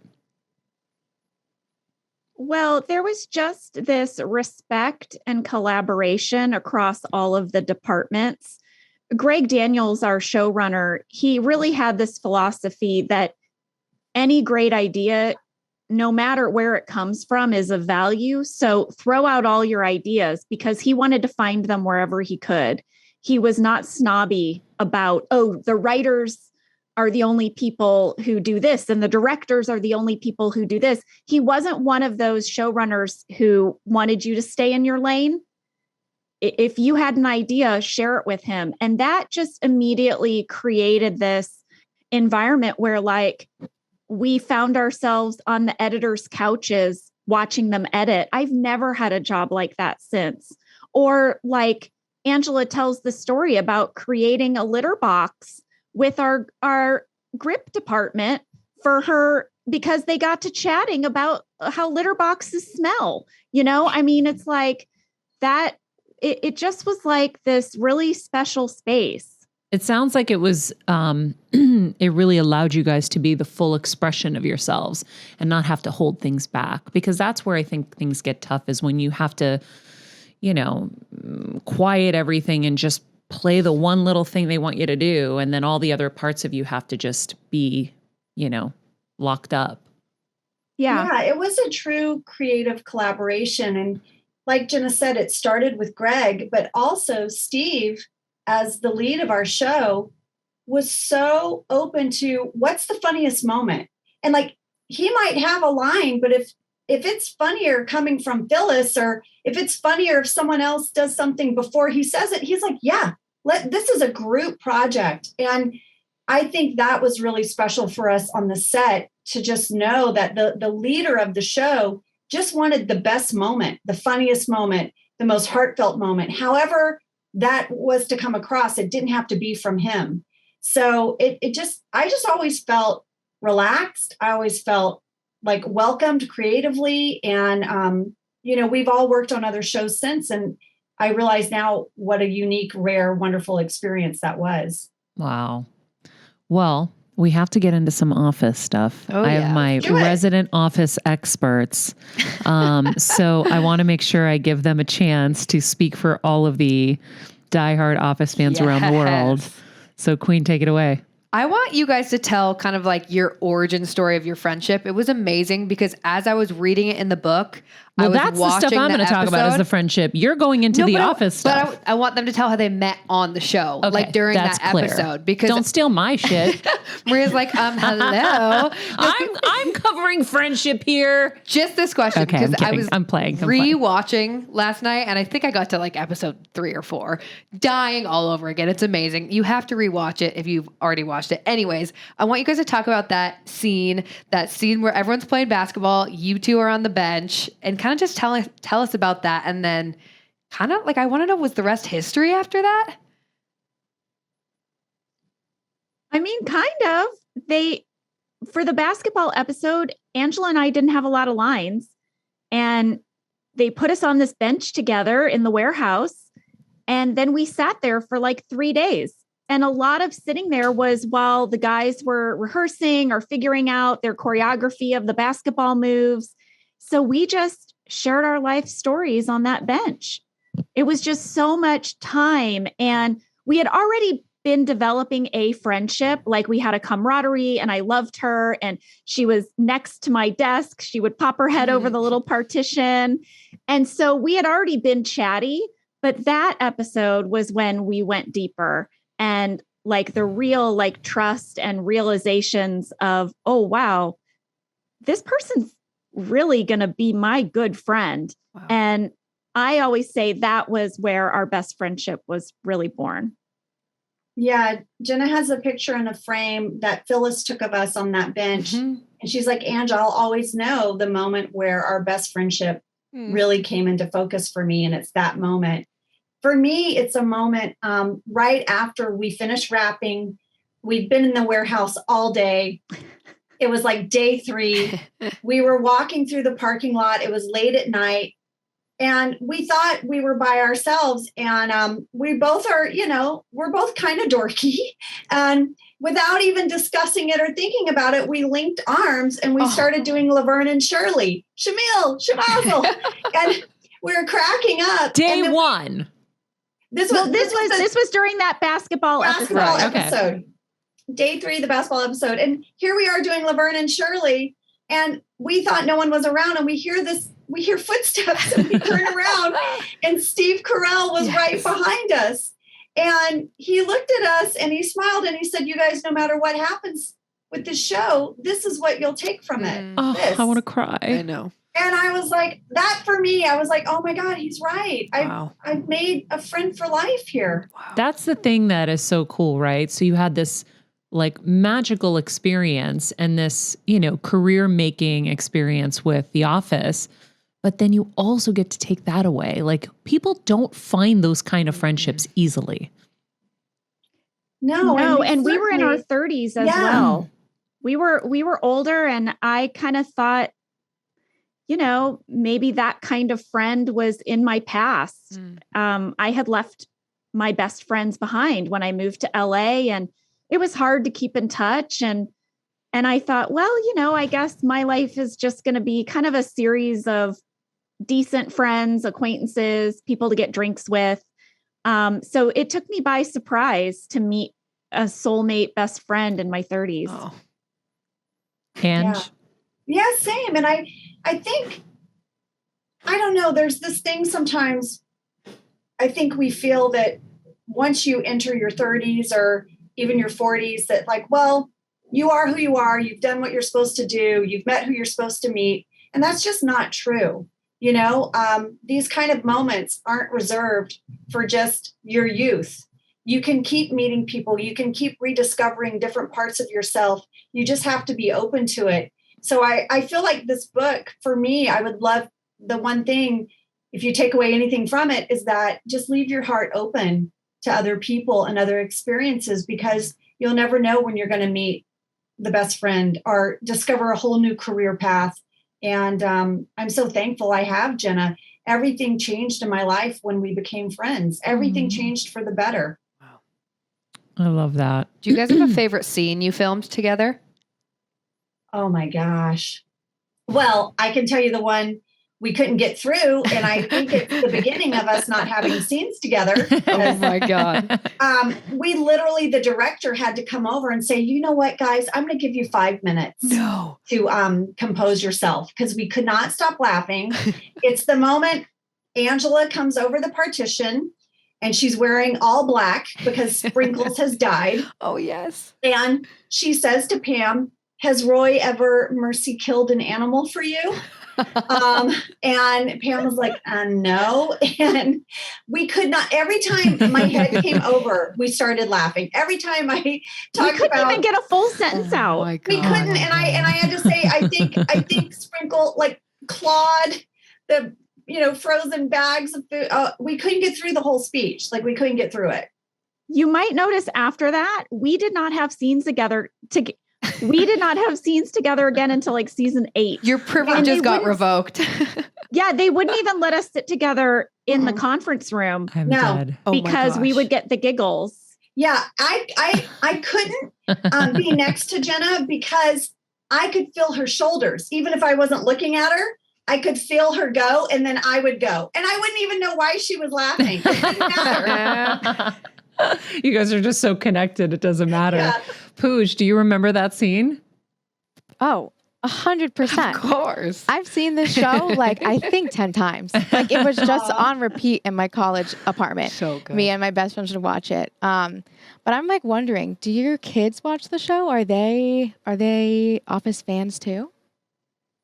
Well, there was just this respect and collaboration across all of the departments. Greg Daniels, our showrunner, he really had this philosophy that any great idea, no matter where it comes from, is of value. So throw out all your ideas because he wanted to find them wherever he could. He was not snobby about, the writers are the only people who do this and the directors are the only people who do this. He wasn't one of those showrunners who wanted you to stay in your lane. If you had an idea, share it with him. And that just immediately created this environment where like we found ourselves on the editors' couches watching them edit. I've never had a job like that since. Or like Angela tells the story about creating a litter box with our grip department for her because they got to chatting about how litter boxes smell. You know, I mean, it's like that. It just was like this really special space. It sounds like it was, it really allowed you guys to be the full expression of yourselves and not have to hold things back, because that's where I think things get tough, is when you have to, you know, quiet everything and just play the one little thing they want you to do. And then all the other parts of you have to just be, you know, locked up. Yeah. It was a true creative collaboration. And like Jenna said, it started with Greg, but also Steve, as the lead of our show, was so open to what's the funniest moment. And like, he might have a line, but if it's funnier coming from Phyllis, or if it's funnier if someone else does something before he says it, he's like, yeah, this is a group project. And I think that was really special for us on the set, to just know that the leader of the show just wanted the best moment, the funniest moment, the most heartfelt moment. However that was to come across, it didn't have to be from him. So I just always felt relaxed. I always felt like welcomed creatively. And, you know, we've all worked on other shows since, and I realize now what a unique, rare, wonderful experience that was. Wow. Well, we have to get into some Office stuff. Oh, I have yeah. my resident Office experts. So I want to make sure I give them a chance to speak for all of the diehard Office fans around the world. So Queen, take it away. I want you guys to tell kind of like your origin story of your friendship. It was amazing because as I was reading it in the book, I was that's the watching stuff I'm going to talk about, is the friendship. You're going into the Office stuff. But I want them to tell how they met on the show, like during that episode. Because don't steal my shit. Maria's like, hello. I'm covering friendship here. Just this question, because I'm playing. rewatching last night, and I think I got to like episode 3 or 4, dying all over again. It's amazing. You have to rewatch it if you've already watched it. Anyways, I want you guys to talk about that scene where everyone's playing basketball, you two are on the bench, and kind of just tell us about that. And then kind of like, I want to know, was the rest history after that? I mean, kind of. For the basketball episode, Angela and I didn't have a lot of lines, and they put us on this bench together in the warehouse. And then we sat there for like 3 days. And a lot of sitting there was while the guys were rehearsing or figuring out their choreography of the basketball moves. So we just shared our life stories on that bench. It was just so much time. And we had already been developing a friendship. Like, we had a camaraderie, and I loved her, and she was next to my desk. She would pop her head over the little partition. And so we had already been chatty, but that episode was when we went deeper, and like the real like trust and realizations of, oh, wow, this person's really going to be my good friend. Wow. And I always say that was where our best friendship was really born. Yeah, Jenna has a picture in a frame that Phyllis took of us on that bench. Mm-hmm. And she's like, Ange, I'll always know the moment where our best friendship really came into focus for me. And it's that moment. For me, it's a moment right after we finished wrapping. We'd been in the warehouse all day. It was like day 3. We were walking through the parking lot. It was late at night. And we thought we were by ourselves. And we both are, we're both kind of dorky. And without even discussing it or thinking about it, we linked arms and we started doing Laverne and Shirley. Shamil, Shamazel. And we were cracking up. Day 1. This was during that basketball episode. Okay. Day 3, the basketball episode. And here we are doing Laverne and Shirley. And we thought no one was around. And we hear footsteps, and we turn around, and Steve Carell was right behind us. And he looked at us and he smiled and he said, you guys, no matter what happens with the show, this is what you'll take from it. Oh, I want to cry. I know. And I was like, that for me, I was like, oh my God, he's right. Wow. I've made a friend for life here. Wow. That's the thing that is so cool, right? So you had this like magical experience and this, career making experience with The Office, but then you also get to take that away. Like people don't find those kind of friendships easily. No, and we were in our 30s as well. We were older, and I kind of thought, maybe that kind of friend was in my past. I had left my best friends behind when I moved to LA, and it was hard to keep in touch. And I thought, well, I guess my life is just going to be kind of a series of decent friends, acquaintances, people to get drinks with. So it took me by surprise to meet a soulmate best friend in my 30s. Oh. And yeah, same. And I think, I don't know, there's this thing sometimes, I think we feel that once you enter your 30s or even your 40s, that like, well, you are who you are, you've done what you're supposed to do, you've met who you're supposed to meet. And that's just not true. These kind of moments aren't reserved for just your youth. You can keep meeting people. You can keep rediscovering different parts of yourself. You just have to be open to it. So I feel like this book, for me, I would love the one thing, if you take away anything from it, is that just leave your heart open to other people and other experiences, because you'll never know when you're going to meet the best friend or discover a whole new career path. And I'm so thankful I have Jenna. Everything changed in my life when we became friends. Everything changed for the better. Wow. I love that. Do you guys have a favorite scene you filmed together? Oh my gosh. Well, I can tell you the one we couldn't get through. And I think it's the beginning of us not having scenes together. Oh my God. We literally, the director had to come over and say, you know what, guys, I'm going to give you 5 minutes to compose yourself, because we could not stop laughing. It's the moment Angela comes over the partition and she's wearing all black because Sprinkles has died. Oh, yes. And she says to Pam, has Roy ever mercy killed an animal for you? And Pam was like, no. And we could not, every time my head came over, we started laughing. Every time I talked we couldn't even get a full sentence out. We couldn't. And I had to say, I think Sprinkle like clawed the, frozen bags of food. We couldn't get through the whole speech. Like we couldn't get through it. You might notice after that, we did not have scenes together we did not have scenes together again until like season 8. Your privileges got revoked. Yeah, they wouldn't even let us sit together in the conference room. I'm dead. Because we would get the giggles. Yeah, I couldn't be next to Jenna because I could feel her shoulders. Even if I wasn't looking at her, I could feel her go, and then I would go. And I wouldn't even know why she was laughing. It didn't matter. You guys are just so connected. It doesn't matter. Yeah. Pooj, do you remember that scene? Oh, 100%. Of course. I've seen this show I think 10 times. Like it was just on repeat in my college apartment. So good. Me and my best friend would watch it. But I'm wondering, do your kids watch the show? Are they Office fans too?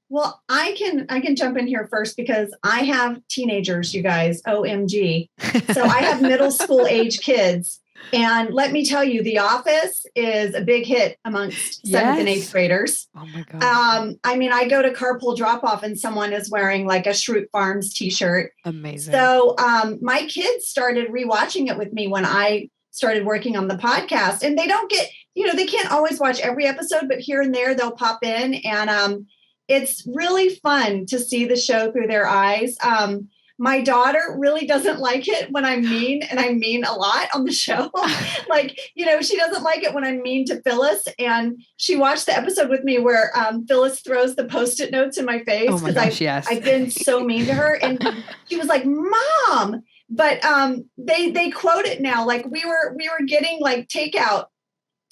Well, I can jump in here first because I have teenagers, you guys, OMG. So I have middle school age kids. And let me tell you, The Office is a big hit amongst 7th and 8th graders. Oh my God. I go to carpool drop off and someone is wearing like a Schrute Farms t-shirt. Amazing. So my kids started rewatching it with me when I started working on the podcast, and they don't get, they can't always watch every episode, but here and there they'll pop in, and it's really fun to see the show through their eyes. My daughter really doesn't like it when I'm mean, and I mean a lot on the show. She doesn't like it when I'm mean to Phyllis. And she watched the episode with me where Phyllis throws the Post-it notes in my face because I've been so mean to her. And she was like, Mom, but they quote it now. Like we were getting like takeout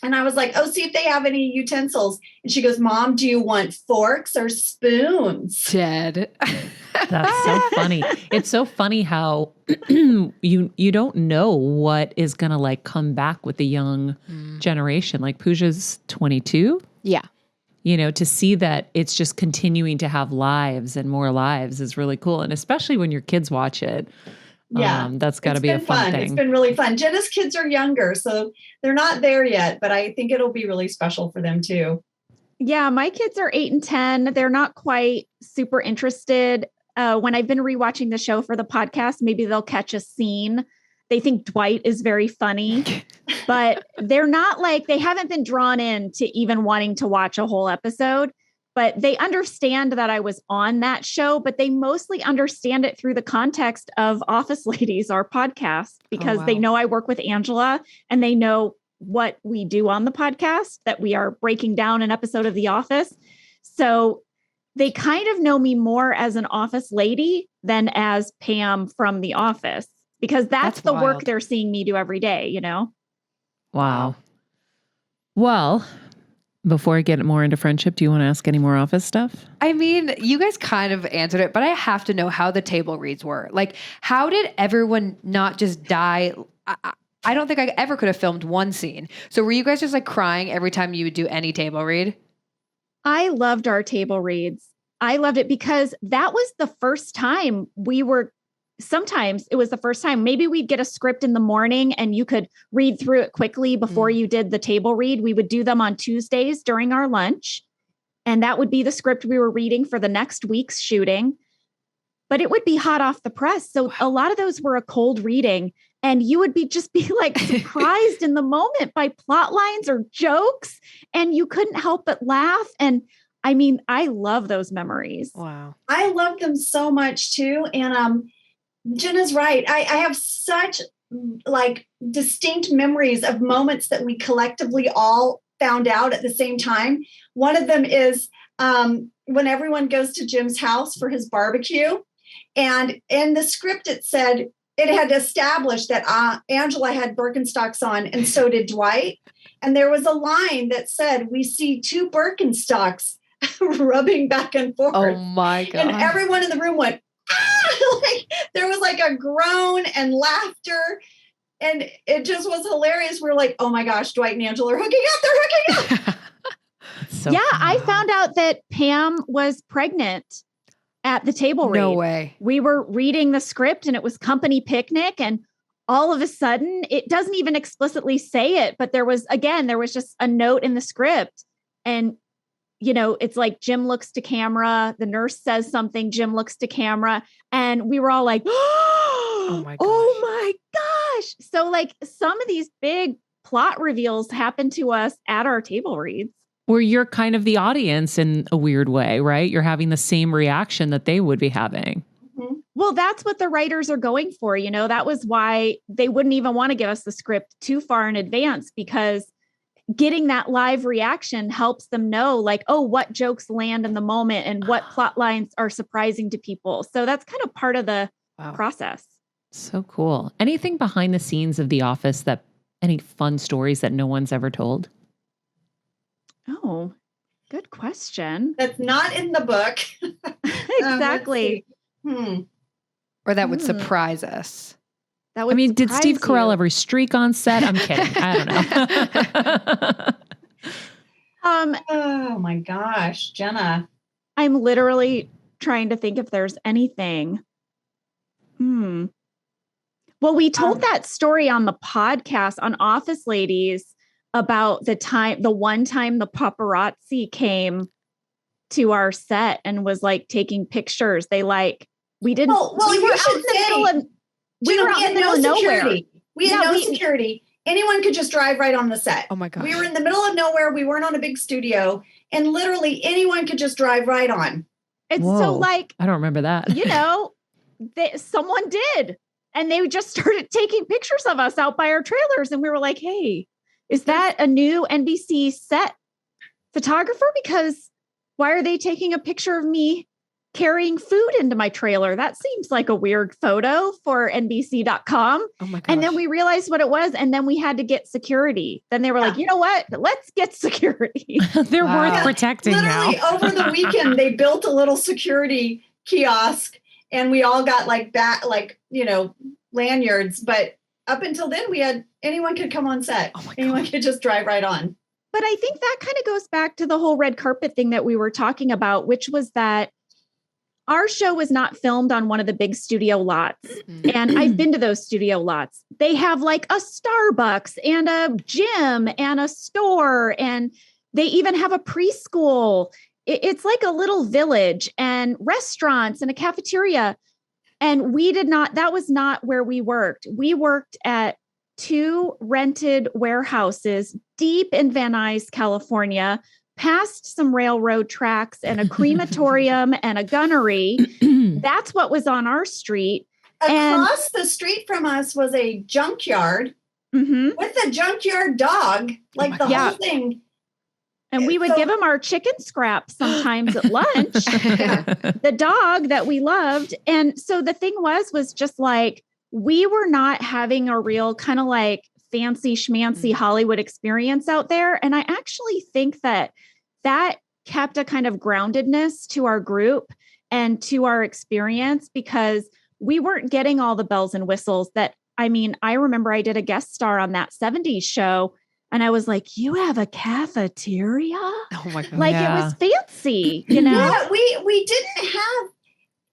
And I was like, oh, see if they have any utensils. And she goes, Mom, do you want forks or spoons? Dead. That's so funny. It's so funny how you don't know what is going to like come back with the young generation. Like Pooja's 22. Yeah. You know, to see that it's just continuing to have lives and more lives is really cool. And especially when your kids watch it. Yeah, that's got to be a fun thing. It's been really fun. Jenna's kids are younger, so they're not there yet, but I think it'll be really special for them too. Yeah, my kids are 8 and 10. They're not quite super interested. When I've been rewatching the show for the podcast, maybe they'll catch a scene. They think Dwight is very funny, but they're not like, they haven't been drawn in to even wanting to watch a whole episode. But they understand that I was on that show, but they mostly understand it through the context of Office Ladies, our podcast, because they know I work with Angela and they know what we do on the podcast, that we are breaking down an episode of The Office. So they kind of know me more as an office lady than as Pam from The Office, because that's the work they're seeing me do every day, you know? Wow. Well, before I get more into friendship, do you want to ask any more Office stuff? I mean, you guys kind of answered it, but I have to know how the table reads were. Like, how did everyone not just die? I don't think I ever could have filmed one scene. So were you guys just like crying every time you would do any table read? I loved our table reads. I loved it because that was the first time sometimes it was the first time. Maybe we'd get a script in the morning and you could read through it quickly before you did the table read. We would do them on Tuesdays during our lunch. And that would be the script we were reading for the next week's shooting. But it would be hot off the press. So a lot of those were a cold reading. And you would just be like surprised in the moment by plot lines or jokes. And you couldn't help but laugh. And I mean, I love those memories. Wow. I love them so much too. And Jenna's right. I have such like distinct memories of moments that we collectively all found out at the same time. One of them is when everyone goes to Jim's house for his barbecue. And in the script, it said it had established that Angela had Birkenstocks on and so did Dwight. And there was a line that said, we see two Birkenstocks rubbing back and forth. Oh my God. And everyone in the room went, ah! Like there was like a groan and laughter. And it just was hilarious. We're like, oh my gosh, Dwight and Angela are hooking up. They're hooking up. So yeah, funny. I found out that Pam was pregnant at the table read. No way. We were reading the script and it was company picnic. And all of a sudden, it doesn't even explicitly say it, but there was just a note in the script. And you know, it's like Jim looks to camera, the nurse says something, Jim looks to camera, and we were all like, oh my gosh. So like some of these big plot reveals happen to us at our table reads. Where you're kind of the audience in a weird way, right? You're having the same reaction that they would be having. Mm-hmm. Well, that's what the writers are going for. You know, that was why they wouldn't even want to give us the script too far in advance, because getting that live reaction helps them know like, oh, what jokes land in the moment and what plot lines are surprising to people. So that's kind of part of the process. So cool. Anything behind the scenes of The Office any fun stories that no one's ever told? Oh, good question. That's not in the book. Exactly. Or that would surprise us. That would did Steve surprise Carell you. ever streak on set? I'm kidding. I don't know. Oh my gosh, Jenna. I'm literally trying to think if there's anything. Well, we told that story on the podcast on Office Ladies about the one time the paparazzi came to our set and was like taking pictures. We didn't. Well, you should say. We were out in the middle of nowhere. We had no security. Anyone could just drive right on the set. Oh my gosh. We were in the middle of nowhere. We weren't on a big studio. And literally anyone could just drive right on. It's Whoa. so like, I don't remember that. you know, someone did. And they just started taking pictures of us out by our trailers. And we were like, hey, is that a new NBC set photographer? Because why are they taking a picture of me carrying food into my trailer. That seems like a weird photo for NBC.com. Oh my gosh. And then we realized what it was. And then we had to get security. Then they were like, you know what? Let's get security. They're Wow. worth protecting Literally now. over the weekend, they built a little security kiosk and we all got lanyards. But up until then, anyone could come on set. Oh my Anyone God. could just drive right on. But I think that kind of goes back to the whole red carpet thing that we were talking about, which was that our show was not filmed on one of the big studio lots. And I've been to those studio lots. They have like a Starbucks and a gym and a store, and they even have a preschool. It's like a little village and restaurants and a cafeteria. And that was not where we worked. We worked at 2 rented warehouses deep in Van Nuys, California, past some railroad tracks and a crematorium and a gunnery. That's what was on our street. Across the street from us was a junkyard with a junkyard dog, like the whole thing. And we would give him our chicken scraps sometimes at lunch, the dog that we loved. And so the thing was just like, we were not having a real kind of like fancy schmancy Hollywood experience out there. And I actually think that kept a kind of groundedness to our group and to our experience, because we weren't getting all the bells and whistles I remember I did a guest star on that 70s show and I was like, you have a cafeteria? Oh my God. Like it was fancy, you know? Yeah, we didn't have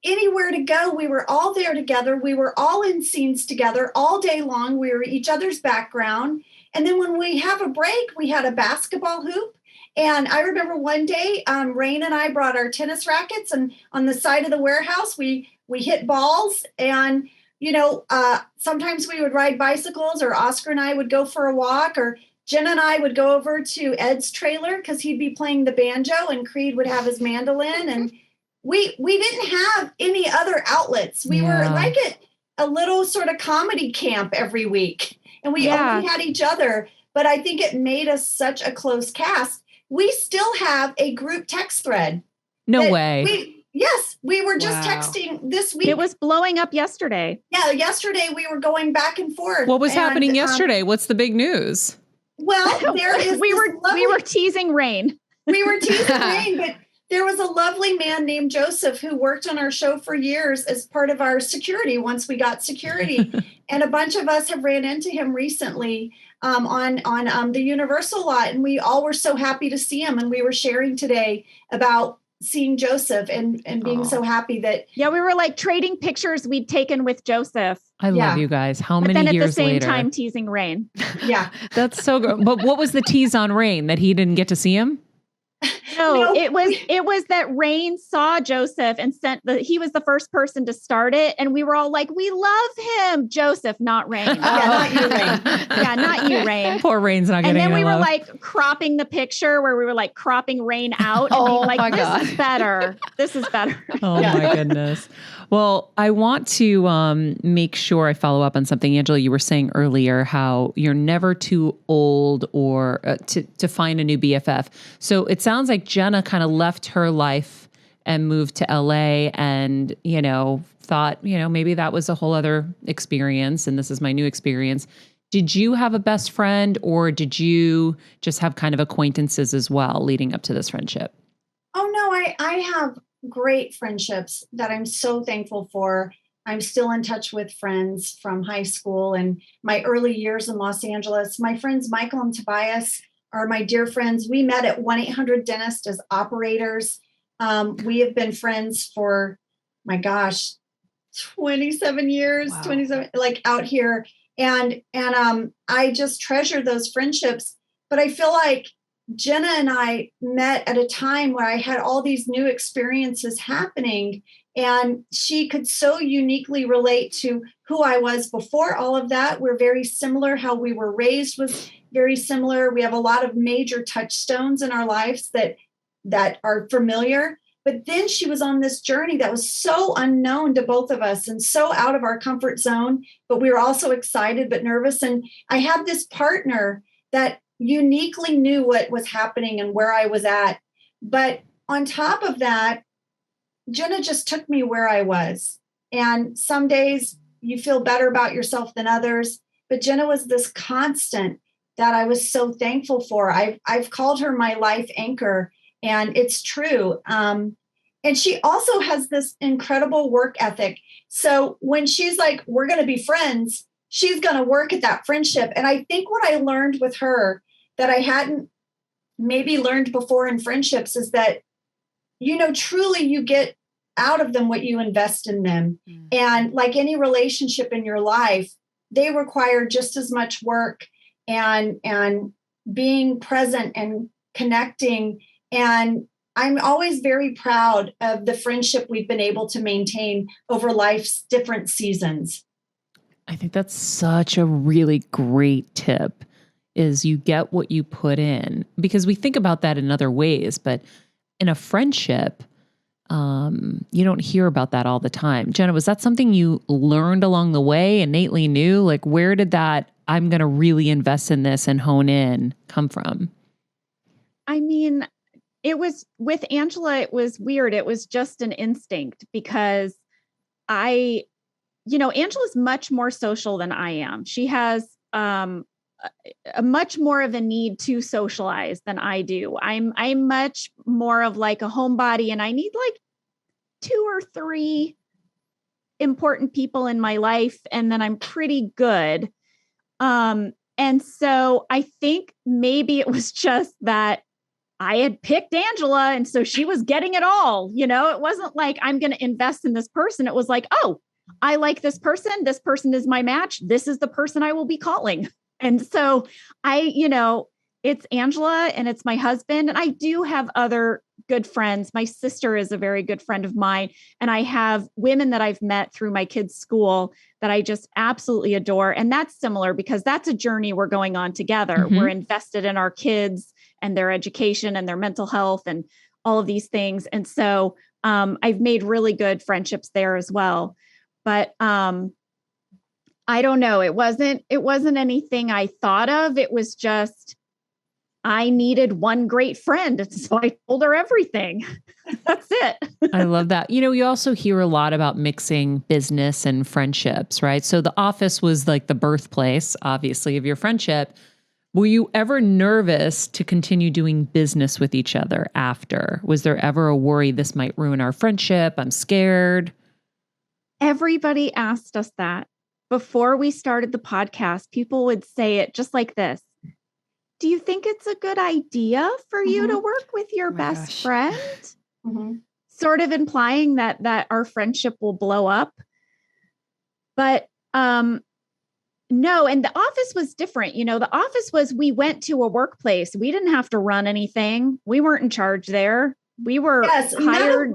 anywhere to go. We were all there together. We were all in scenes together all day long. We were each other's background. And then when we have a break, we had a basketball hoop. And I remember one day, Rain and I brought our tennis rackets, and on the side of the warehouse, we hit balls. And, sometimes we would ride bicycles, or Oscar and I would go for a walk, or Jenna and I would go over to Ed's trailer because he'd be playing the banjo and Creed would have his mandolin. And we didn't have any other outlets. We were like at a little sort of comedy camp every week, and we only had each other. But I think it made us such a close cast. We still have a group text thread. No way. We were just texting this week. It was blowing up yesterday. Yeah, yesterday we were going back and forth. What was happening yesterday? What's the big news? Well, there is. we were teasing Rain. We were teasing Rain, but there was a lovely man named Joseph who worked on our show for years as part of our security once we got security. And a bunch of us have ran into him recently on the Universal lot. And we all were so happy to see him. And we were sharing today about seeing Joseph and being so happy that. Yeah, we were like trading pictures we'd taken with Joseph. I love you guys. How many years later? But then at the same time teasing Rain. Yeah. That's so good. But what was the tease on Rain, that he didn't get to see him? No, it was that Rain saw Joseph and he was the first person to start it. And we were all like, we love him. Joseph, not Rain. Not you, Rain. Yeah, not you, Rain. Poor Rain's not getting And then we love. were like cropping the picture where we were like cropping Rain out and being like, this is better. This is better. Oh my goodness. Well, I want to make sure I follow up on something, Angela, you were saying earlier, how you're never too old or to find a new BFF. So it sounds like Jenna kind of left her life and moved to LA and, thought, maybe that was a whole other experience and this is my new experience. Did you have a best friend, or did you just have kind of acquaintances as well leading up to this friendship? Oh, no, I have great friendships that I'm so thankful for. I'm still in touch with friends from high school and my early years in Los Angeles. My friends Michael and Tobias are my dear friends. We met at 1-800-Dentist as operators. We have been friends for, my gosh, 27 years, wow. 27, like out here. And I just treasure those friendships. But I feel like Jenna and I met at a time where I had all these new experiences happening, and she could so uniquely relate to who I was before all of that. We're very similar. How we were raised was very similar. We have a lot of major touchstones in our lives that are familiar. But then she was on this journey that was so unknown to both of us and so out of our comfort zone, but we were also excited but nervous. And I had this partner that uniquely knew what was happening and where I was at. But on top of that, Jenna just took me where I was. And some days you feel better about yourself than others. But Jenna was this constant that I was so thankful for. I've called her my life anchor, and it's true. And she also has this incredible work ethic. So when she's like, we're going to be friends, she's going to work at that friendship. And I think what I learned with her that I hadn't maybe learned before in friendships is that, truly you get out of them what you invest in them. And like any relationship in your life, they require just as much work and being present and connecting. And I'm always very proud of the friendship we've been able to maintain over life's different seasons. I think that's such a really great tip, is you get what you put in, because we think about that in other ways, but in a friendship, you don't hear about that all the time. Jenna, was that something you learned along the way, innately knew? Like, where did that, I'm going to really invest in this and hone in, come from? I mean, it was with Angela, it was weird. It was just an instinct because Angela's much more social than I am. She has a much more of a need to socialize than I do. I'm much more of like a homebody, and I need like 2 or 3 important people in my life, and then I'm pretty good. And so I think maybe it was just that I had picked Angela, and so she was getting it all. It wasn't like I'm going to invest in this person. It was like, oh, I like this person. This person is my match. This is the person I will be calling. And so it's Angela and it's my husband. And I do have other good friends. My sister is a very good friend of mine. And I have women that I've met through my kids' school that I just absolutely adore. And that's similar because that's a journey we're going on together. Mm-hmm. We're invested in our kids and their education and their mental health and all of these things. And so I've made really good friendships there as well. But I don't know. It wasn't anything I thought of. It was just, I needed one great friend. So I told her everything. That's it. I love that. You also hear a lot about mixing business and friendships, right? So the office was like the birthplace, obviously, of your friendship. Were you ever nervous to continue doing business with each other after? Was there ever a worry this might ruin our friendship? I'm scared. Everybody asked us that. Before we started the podcast, people would say it just like this. Do you think it's a good idea for you to work with your best friend? Mm-hmm. Sort of implying that our friendship will blow up. But no, and the office was different. The office was, we went to a workplace. We didn't have to run anything. We weren't in charge there. We were hired.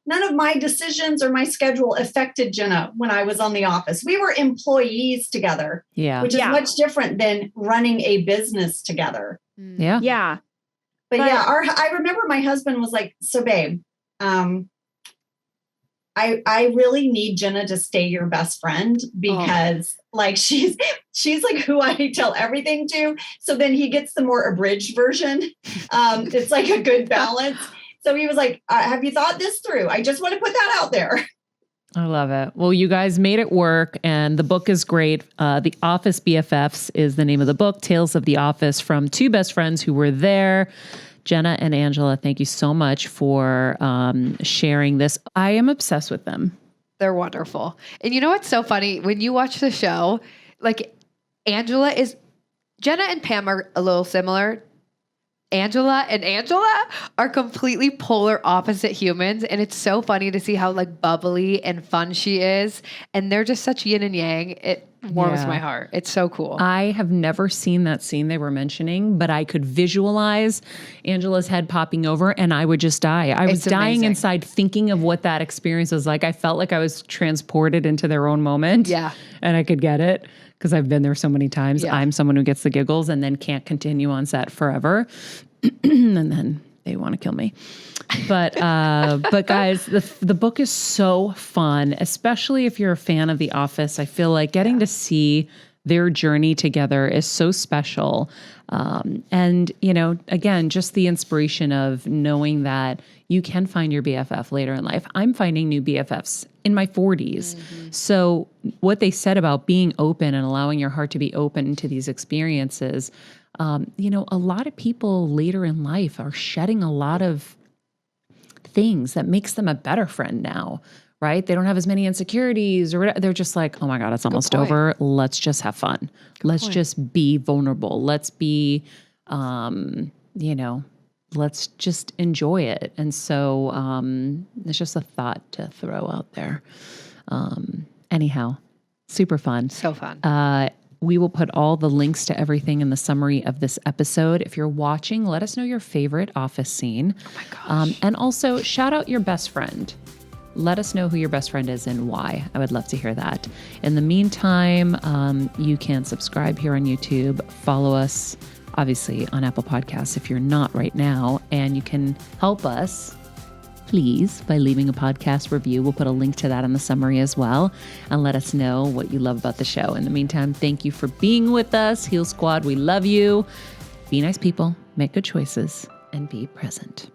None of my decisions or my schedule affected Jenna when I was on the office. We were employees together, which is much different than running a business together. Yeah. Yeah. But I remember my husband was like, so babe, I really need Jenna to stay your best friend because like she's like who I tell everything to. So then he gets the more abridged version. It's like a good balance. So he was like, have you thought this through? I just want to put that out there. I love it. Well, you guys made it work, and the book is great. The Office BFFs is the name of the book, Tales of the Office from 2 best friends who were there. Jenna and Angela, thank you so much for sharing this. I am obsessed with them. They're wonderful. And you know what's so funny? When you watch the show, like Jenna and Pam are a little similar. Angela and Angela are completely polar opposite humans. And it's so funny to see how like bubbly and fun she is. And they're just such yin and yang. It warms my heart. It's so cool. I have never seen that scene they were mentioning, but I could visualize Angela's head popping over and I would just die. I was dying inside thinking of what that experience was like. I felt like I was transported into their own moment. Yeah. And I could get it because I've been there so many times. Yeah. I'm someone who gets the giggles and then can't continue on set forever. And then they want to kill me. But guys, the book is so fun, especially if you're a fan of The Office. I feel like getting to see their journey together is so special. And, again, just the inspiration of knowing that you can find your BFF later in life. I'm finding new BFFs in my 40s. So what they said about being open and allowing your heart to be open to these experiences, a lot of people later in life are shedding a lot of things that makes them a better friend now, right? They don't have as many insecurities or whatever. They're just like, oh my God, it's almost over. Let's just have fun. Let's just be vulnerable. Let's be, let's just enjoy it. And so it's just a thought to throw out there. Anyhow, super fun. So fun. We will put all the links to everything in the summary of this episode. If you're watching, let us know your favorite Office scene. Oh my gosh. And also shout out your best friend. Let us know who your best friend is and why. I would love to hear that. In the meantime, you can subscribe here on YouTube, follow us, obviously, on Apple Podcasts if you're not right now, and you can help us, please, by leaving a podcast review. We'll put a link to that in the summary as well, and let us know what you love about the show. In the meantime, thank you for being with us. Heal Squad, we love you. Be nice people, make good choices, and be present.